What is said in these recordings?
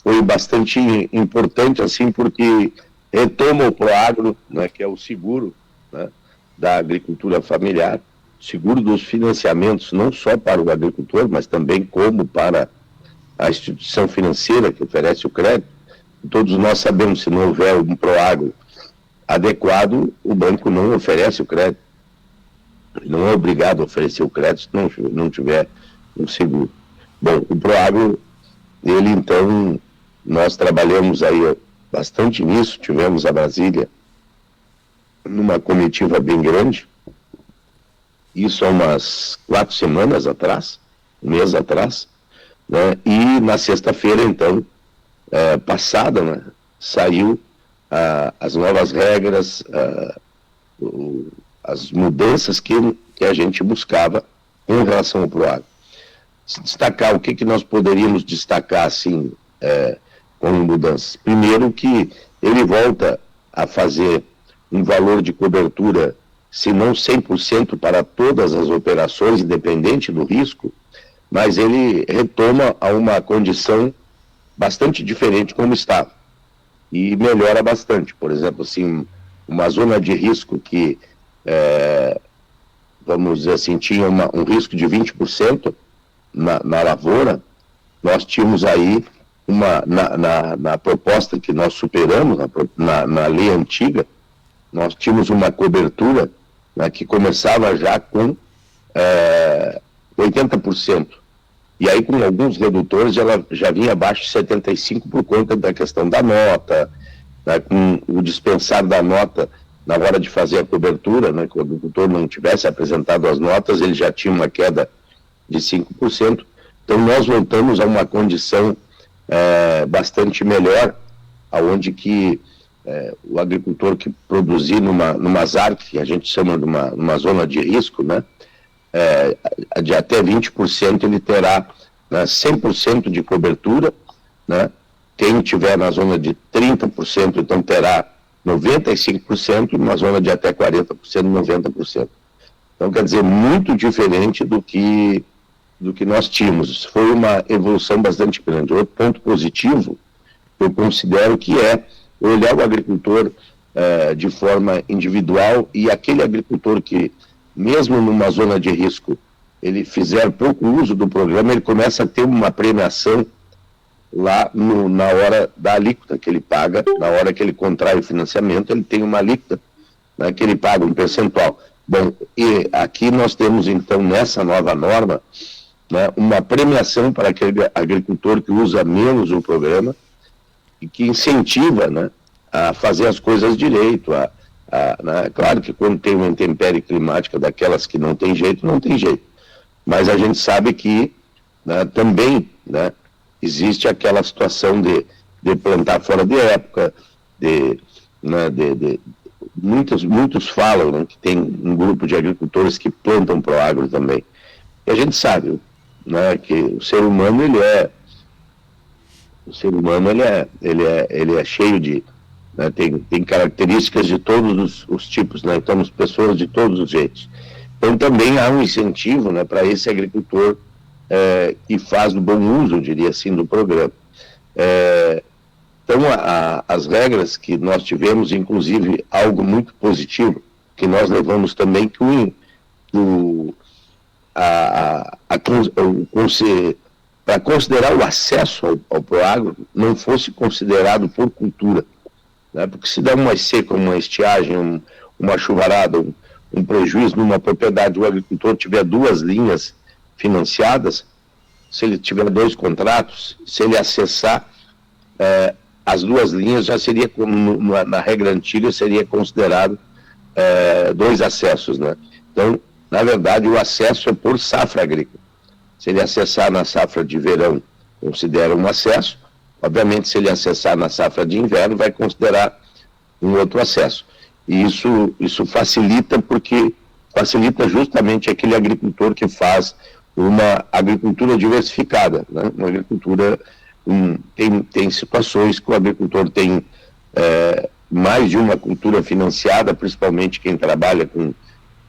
foi bastante importante, assim, porque retoma o Proagro, né, que é o seguro, né, da agricultura familiar, seguro dos financiamentos, não só para o agricultor, mas também como para a instituição financeira que oferece o crédito. Todos nós sabemos, se não houver um Proagro adequado, o banco não oferece o crédito. Ele não é obrigado a oferecer o crédito se não tiver um seguro. Bom, o Proagro, ele então, nós trabalhamos aí bastante nisso, tivemos a Brasília numa comitiva bem grande, isso há umas 4 semanas atrás, um mês atrás, né? E na sexta-feira, então, passada, né, saiu as novas regras, as mudanças que a gente buscava em relação ao Proagro. Se destacar, o que nós poderíamos destacar, assim, como mudanças? Primeiro, que ele volta a fazer um valor de cobertura, se não 100% para todas as operações, independente do risco, mas ele retoma a uma condição bastante diferente como estava. E melhora bastante. Por exemplo, assim, uma zona de risco que, vamos dizer assim, tinha um risco de 20% na lavoura, nós tínhamos aí, na proposta que nós superamos, na lei antiga, nós tínhamos uma cobertura, né, que começava já com 80%. E aí, com alguns redutores, ela já vinha abaixo de 75% por conta da questão da nota, né, com o dispensar da nota na hora de fazer a cobertura, né, que o agricultor não tivesse apresentado as notas, ele já tinha uma queda de 5%. Então, nós voltamos a uma condição bastante melhor, aonde que o agricultor que produzir numa ZARC, que a gente chama de uma zona de risco, né, de até 20%, ele terá, né, 100% de cobertura, né? Quem tiver na zona de 30%, então terá 95%, e numa zona de até 40%, 90%. Então, quer dizer, muito diferente do que nós tínhamos. Foi uma evolução bastante grande. Outro ponto positivo, eu considero que é olhar o agricultor de forma individual, e aquele agricultor que, mesmo numa zona de risco, ele fizer pouco uso do programa, ele começa a ter uma premiação lá na hora da alíquota que ele paga, na hora que ele contrai o financiamento, ele tem uma alíquota, né, que ele paga um percentual. Bom, e aqui nós temos então, nessa nova norma, né, uma premiação para aquele agricultor que usa menos o programa e que incentiva, né, a fazer as coisas direito, né, claro que quando tem uma intempérie climática daquelas que não tem jeito, não tem jeito, mas a gente sabe que, né, também, né, existe aquela situação de plantar fora de época, muitos falam, né, que tem um grupo de agricultores que plantam Proagro também. E a gente sabe, né, que o ser humano ele é cheio de, né, tem características de todos os tipos, né, estamos pessoas de todos os jeitos. Então também há um incentivo, né, para esse agricultor que faz o bom uso, eu diria assim, do programa. Então, as regras que nós tivemos, inclusive, algo muito positivo, que nós levamos também, para considerar o acesso ao Proagro, não fosse considerado por cultura, né? Porque se dá uma seca, uma estiagem, uma chuvarada, um prejuízo numa propriedade, o agricultor tiver 2 linhas financiadas, se ele tiver 2 contratos, se ele acessar as 2 linhas, já seria, como na regra antiga, seria considerado 2 acessos, né? Então, na verdade, o acesso é por safra agrícola. Se ele acessar na safra de verão, considera um acesso. Obviamente, se ele acessar na safra de inverno, vai considerar um outro acesso. E isso facilita, porque facilita justamente aquele agricultor que faz uma agricultura diversificada, né? Uma agricultura, tem situações que o agricultor tem mais de uma cultura financiada, principalmente quem trabalha com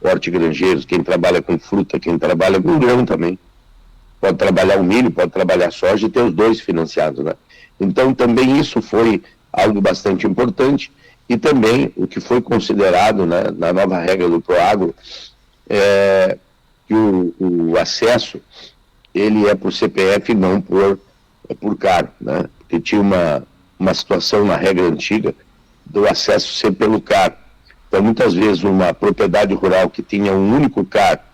hortigranjeiros, quem trabalha com fruta, quem trabalha com grão também. Pode trabalhar o milho, pode trabalhar a soja e ter os 2 financiados, né? Então, também isso foi algo bastante importante, e também o que foi considerado, né, na nova regra do Proagro, que o acesso ele é por CPF e não por CAR, né? Porque tinha uma situação na regra antiga do acesso ser pelo CAR. Então, muitas vezes, uma propriedade rural que tinha um único CAR,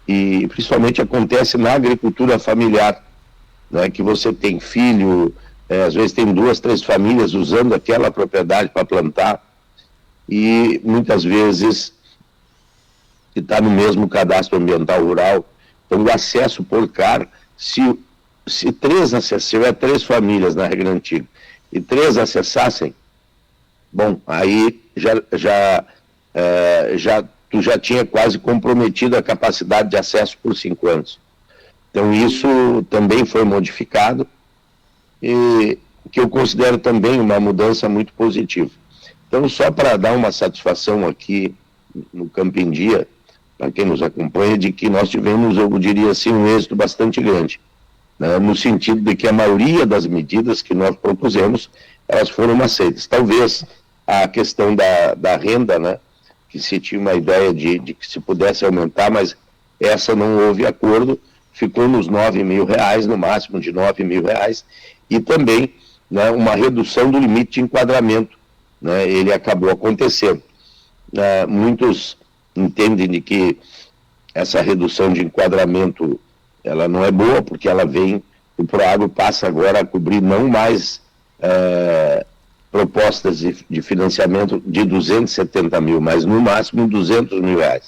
e principalmente acontece na agricultura familiar, né, que você tem filho, às vezes tem 2, 3 famílias usando aquela propriedade para plantar, e muitas vezes que está no mesmo cadastro ambiental rural. Então, o acesso por CAR, se tiver 3 famílias na regra antiga e 3 acessassem, bom, aí tu já tinha quase comprometido a capacidade de acesso por 5 anos. Então, isso também foi modificado, e que eu considero também uma mudança muito positiva. Então, só para dar uma satisfação aqui no Campo em Dia, para quem nos acompanha, de que nós tivemos, eu diria assim, um êxito bastante grande, né, no sentido de que a maioria das medidas que nós propusemos, elas foram aceitas. Talvez a questão da renda, né, que se tinha uma ideia de que se pudesse aumentar, mas essa não houve acordo, ficou nos R$9.000, no máximo de R$9.000, e também, né, uma redução do limite de enquadramento, né, ele acabou acontecendo. Muitos entendem de que essa redução de enquadramento ela não é boa, porque ela vem, o Proagro passa agora a cobrir não mais propostas de financiamento de 270 mil, mas no máximo R$200.000.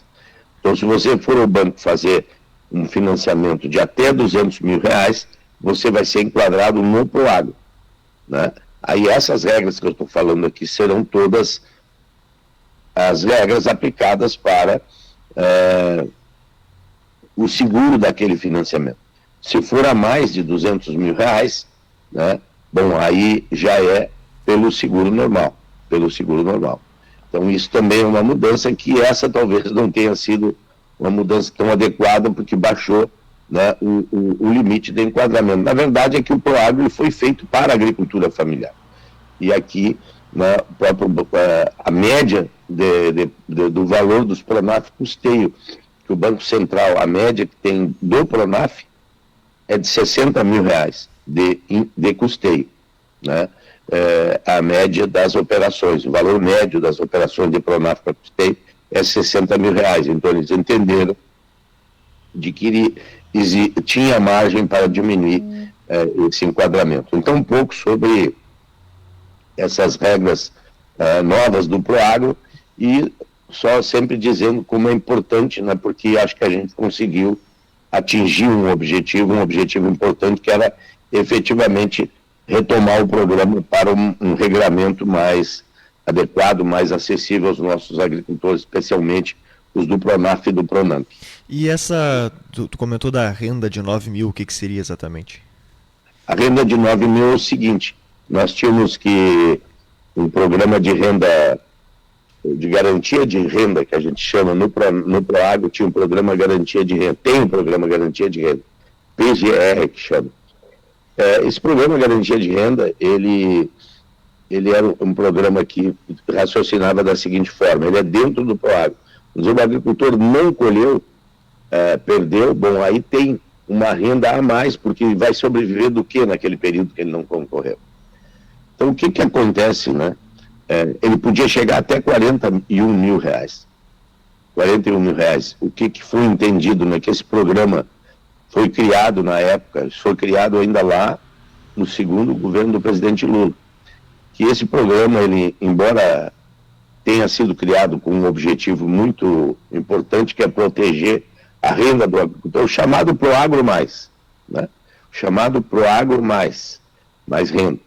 Então, se você for ao banco fazer um financiamento de até R$200.000, você vai ser enquadrado no Proagro, né? Aí essas regras que eu estou falando aqui serão todas as regras aplicadas para o seguro daquele financiamento. Se for a mais de R$200.000, né, bom, aí já é pelo seguro normal, Então, isso também é uma mudança que essa talvez não tenha sido uma mudança tão adequada, porque baixou, né, o limite de enquadramento. Na verdade, é que o Proagro foi feito para a agricultura familiar. E aqui, né, a média do valor dos Pronaf custeio, que o Banco Central, a média que tem do Pronaf é de R$60.000 de custeio, né? A média das operações, o valor médio das operações de Pronaf para custeio é R$60.000. Então, eles entenderam de que tinha margem para diminuir esse enquadramento. Então, um pouco sobre essas regras novas do Proagro, e só sempre dizendo como é importante, né, porque acho que a gente conseguiu atingir um objetivo importante, que era efetivamente retomar o programa para um regramento mais adequado, mais acessível aos nossos agricultores, especialmente os do Pronaf e do Pronamp. E tu comentou da renda de 9 mil, o que seria exatamente? A renda de 9 mil é o seguinte: nós tínhamos que um programa de renda, de garantia de renda, que a gente chama, no Proagro tinha um programa garantia de renda, tem um programa garantia de renda, PGR que chama. Esse programa garantia de renda, ele era um programa que raciocinava da seguinte forma: ele é dentro do Proagro, mas o agricultor não colheu, perdeu, bom, aí tem uma renda a mais, porque vai sobreviver do que naquele período que ele não concorreu. Então, o que acontece, né? Ele podia chegar até R$41.000. R$41.000. O que foi entendido, né? Que esse programa foi criado na época, foi criado ainda lá no segundo governo do presidente Lula. Que esse programa, ele, embora tenha sido criado com um objetivo muito importante, que é proteger a renda do agricultor, o chamado Proagro Mais, né? O chamado Proagro Mais renda.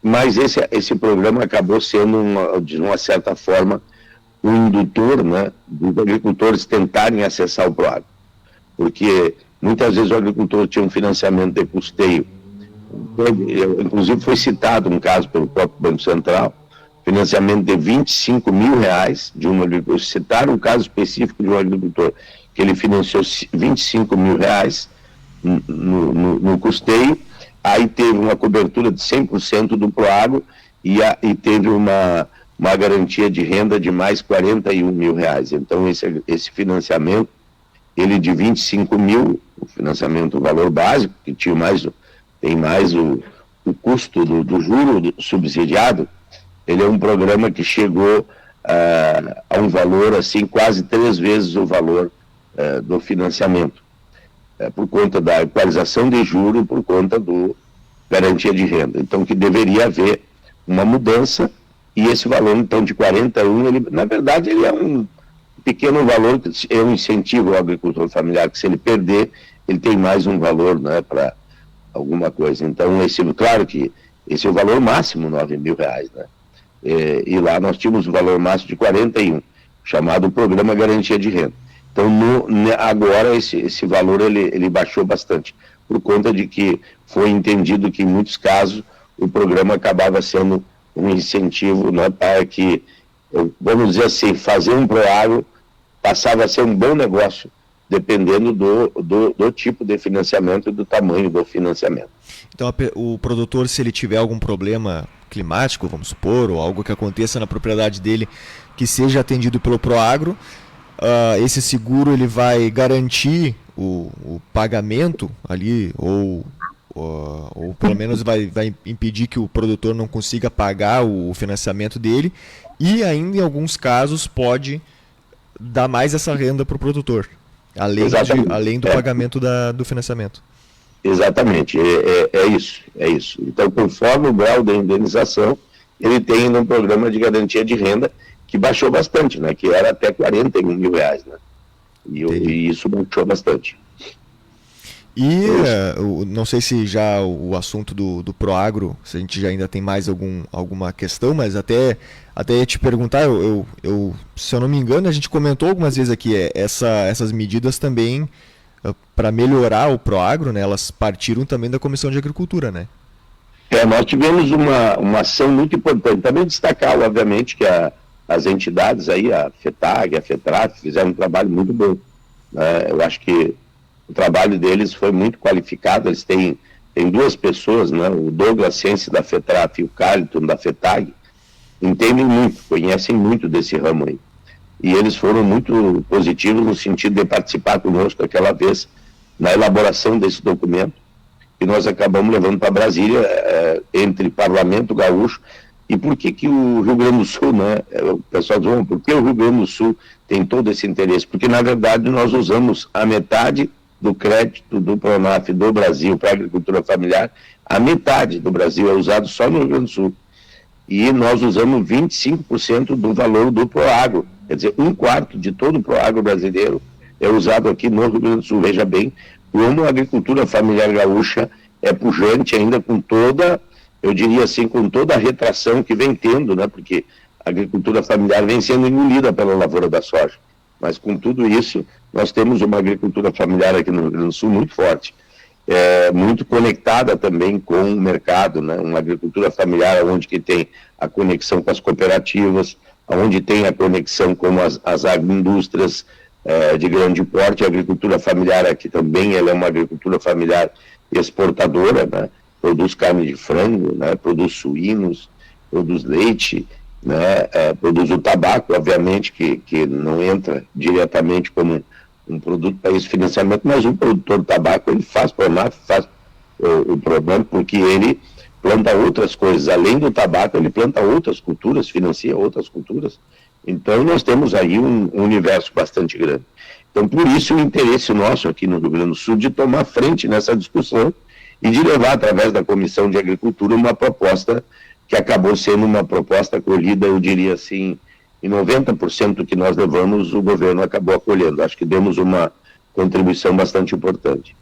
Mas esse programa acabou sendo, de uma certa forma, um indutor, né, dos agricultores tentarem acessar o Proagro. Porque muitas vezes o agricultor tinha um financiamento de custeio. Inclusive foi citado um caso pelo próprio Banco Central, financiamento de R$25.000 de um agricultor. Citaram um caso específico de um agricultor que ele financiou R$25.000 no custeio. aí teve uma cobertura de 100% do Proagro e teve uma garantia de renda de mais R$41 mil. Então, esse financiamento, ele de 25 mil, o financiamento, o valor básico, que tem mais o custo do juro subsidiado, ele é um programa que chegou a um valor, assim, quase 3 vezes o valor do financiamento, por conta da equalização de juro, por conta do garantia de renda. Então, que deveria haver uma mudança, e esse valor, então, de 41, ele, na verdade, ele é um pequeno valor, é um incentivo ao agricultor familiar, que se ele perder, ele tem mais um valor, né, para alguma coisa. Então, claro que esse é o valor máximo, R$9 mil, né? E lá nós tínhamos o valor máximo de 41, chamado Programa Garantia de Renda. Então, agora, esse valor ele baixou bastante, por conta de que foi entendido que, em muitos casos, o programa acabava sendo um incentivo, né, para que, vamos dizer assim, fazer um Proagro passava a ser um bom negócio, dependendo do tipo de financiamento e do tamanho do financiamento. Então, o produtor, se ele tiver algum problema climático, vamos supor, ou algo que aconteça na propriedade dele que seja atendido pelo Proagro, esse seguro ele vai garantir o pagamento ali, ou pelo menos vai impedir que o produtor não consiga pagar o financiamento dele, e ainda em alguns casos pode dar mais essa renda para o produtor, além do pagamento do financiamento. Exatamente, é isso. Então, conforme o grau da indenização, ele tem um programa de garantia de renda que baixou bastante, né? Que era até R$41 mil, né? E isso baixou bastante. E não sei se já o assunto do Proagro, se a gente já ainda tem mais alguma questão, mas até ia te perguntar, se eu não me engano, a gente comentou algumas vezes aqui, essas medidas também, para melhorar o Proagro, né, elas partiram também da Comissão de Agricultura, né? Nós tivemos uma ação muito importante. Também destacar, obviamente, que as entidades aí, a FETAG, a FETRAF, fizeram um trabalho muito bom. Eu acho que o trabalho deles foi muito qualificado. Eles têm 2 pessoas, né, o Douglas Sense da FETRAF e o Carlton da FETAG, entendem muito, conhecem muito desse ramo aí. E eles foram muito positivos no sentido de participar conosco aquela vez na elaboração desse documento, que nós acabamos levando para Brasília, entre Parlamento Gaúcho. E por que o Rio Grande do Sul, né? O pessoal diz, por que o Rio Grande do Sul tem todo esse interesse? Porque, na verdade, nós usamos a metade do crédito do Pronaf do Brasil para a agricultura familiar, a metade do Brasil é usado só no Rio Grande do Sul. E nós usamos 25% do valor do Proagro. Quer dizer, 1/4 de todo o Proagro brasileiro é usado aqui no Rio Grande do Sul. Veja bem como a agricultura familiar gaúcha é pujante ainda, com toda, eu diria assim, com toda a retração que vem tendo, né? Porque a agricultura familiar vem sendo engolida pela lavoura da soja. Mas com tudo isso, nós temos uma agricultura familiar aqui no Rio Grande do Sul muito forte, muito conectada também com o mercado, né? Uma agricultura familiar onde que tem a conexão com as cooperativas, onde tem a conexão com as agroindústrias de grande porte. A agricultura familiar aqui também, ela é uma agricultura familiar exportadora, né? Produz carne de frango, né? Produz suínos, produz leite, né? Produz o tabaco, obviamente, que não entra diretamente como um produto para esse financiamento, mas o produtor de tabaco, ele faz o problema, porque ele planta outras coisas, além do tabaco, ele planta outras culturas, financia outras culturas. Então, nós temos aí um universo bastante grande. Então, por isso, o interesse nosso aqui no Rio Grande do Sul de tomar frente nessa discussão e de levar, através da Comissão de Agricultura, uma proposta que acabou sendo uma proposta acolhida, eu diria assim, em 90% do que nós levamos, o governo acabou acolhendo. Acho que demos uma contribuição bastante importante.